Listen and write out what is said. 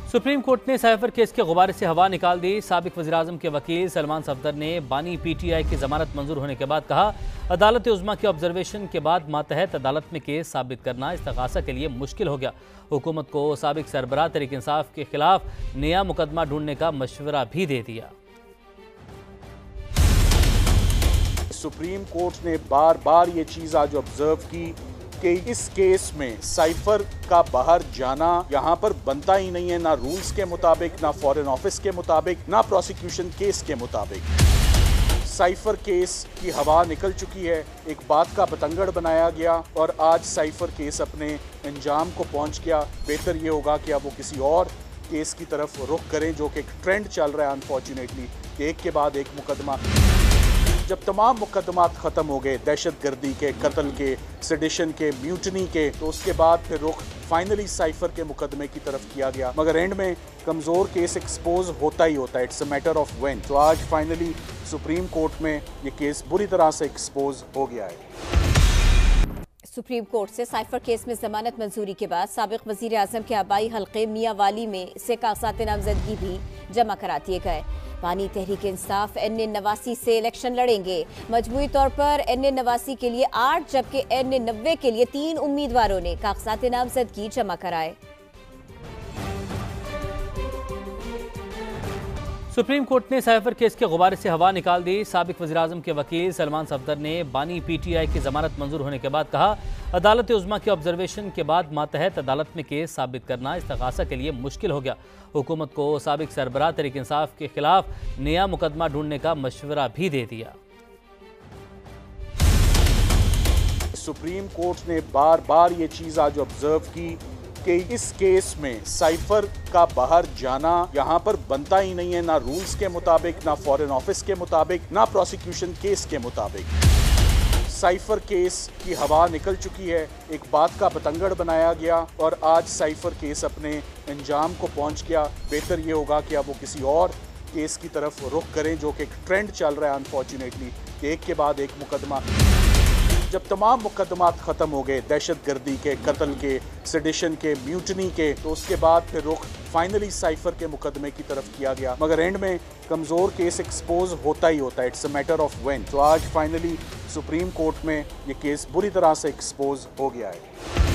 Supreme court ने cipher case के गुब्बारे से हवा निकाल दी। साबिक वज़ीर-ए-आज़म के वकील सलमान सफदर ने बानी पीटीआई की जमानत मंजूर होने के बाद कहा, अदालत उज़्मा के ऑब्जर्वेशन के बाद मातहत अदालत में केस साबित करना इस्तग़ासा के लिए मुश्किल हो गया। हुकूमत को साबिक सरबराह तहरीक इंसाफ के खिलाफ नया मुकदमा ढूंढने का मशवरा भी दे दिया। सुप्रीम कोर्ट ने बार बार ये चीज़ आज ऑब्जर्व की कि इस केस में साइफर का बाहर जाना यहाँ पर बनता ही नहीं है, ना रूल्स के मुताबिक, ना फॉरेन ऑफिस के मुताबिक, ना प्रोसिक्यूशन केस के मुताबिक। साइफर केस की हवा निकल चुकी है, एक बात का बतंगड़ बनाया गया और आज साइफर केस अपने अंजाम को पहुँच गया। बेहतर ये होगा कि अब वो किसी और केस की तरफ रुख करें, जो कि एक ट्रेंड चल रहा है अनफॉर्चुनेटली, एक के बाद एक मुकदमा। जब तमाम मुकदमात ख़त्म हो गए, दहशत गर्दी के, कत्ल के, सेडिशन के, म्यूटनी के, तो उसके बाद फिर रुख फाइनली साइफर के मुकदमे की तरफ किया गया। मगर एंड में कमज़ोर केस एक्सपोज होता ही होता है, it's a matter of when. तो आज फाइनली सुप्रीम कोर्ट में ये केस बुरी तरह से एक्सपोज हो गया है। सुप्रीम कोर्ट से साइफर केस में जमानत मंजूरी के बाद साबिक वजीर आजम के आबाई हल्के मियाँ वाली में से कागजात नामजदगी भी जमा करा दिए गए। बानी तहरीक इंसाफ NA नवासी से इलेक्शन लड़ेंगे। मजमूई तौर पर NA नवासी के लिए 8 जबकि NA 90 के लिए 3 उम्मीदवारों ने कागजात नामजदगी जमा कराए। सुप्रीम कोर्ट ने साइफर केस के गुब्बारे से हवा निकाल दी। साबिक वज़ीर-ए-आज़म के वकील सलमान सफदर ने बानी पीटीआई की जमानत मंजूर होने के बाद कहा, अदालत उज़्मा के ऑब्जर्वेशन के बाद मातहत अदालत में केस साबित करना इस्तग़ासा के लिए मुश्किल हो गया। हुकूमत को साबिक सरबराह तहरीक इंसाफ के खिलाफ नया मुकदमा ढूंढने का मशवरा भी दे दिया। सुप्रीम कोर्ट ने बार बार ये चीज़ आज ऑब्जर्व की कि इस केस में साइफर का बाहर जाना यहाँ पर बनता ही नहीं है, ना रूल्स के मुताबिक, ना फॉरेन ऑफिस के मुताबिक, ना प्रोसिक्यूशन केस के मुताबिक। साइफर केस की हवा निकल चुकी है, एक बात का बतंगड़ बनाया गया और आज साइफर केस अपने अंजाम को पहुँच गया। बेहतर ये होगा कि अब वो किसी और केस की तरफ रुख करें, जो कि एक ट्रेंड चल रहा है अनफॉर्चुनेटली, एक के बाद एक मुकदमा। जब तमाम मुकदमात ख़त्म हो गए, दहशत गर्दी के, कत्ल के, सेडिशन के, म्यूटनी के, तो उसके बाद फिर रुख फाइनली साइफर के मुकदमे की तरफ किया गया। मगर एंड में कमज़ोर केस एक्सपोज होता ही होता है, it's a matter of when. तो आज फाइनली सुप्रीम कोर्ट में ये केस बुरी तरह से एक्सपोज हो गया है।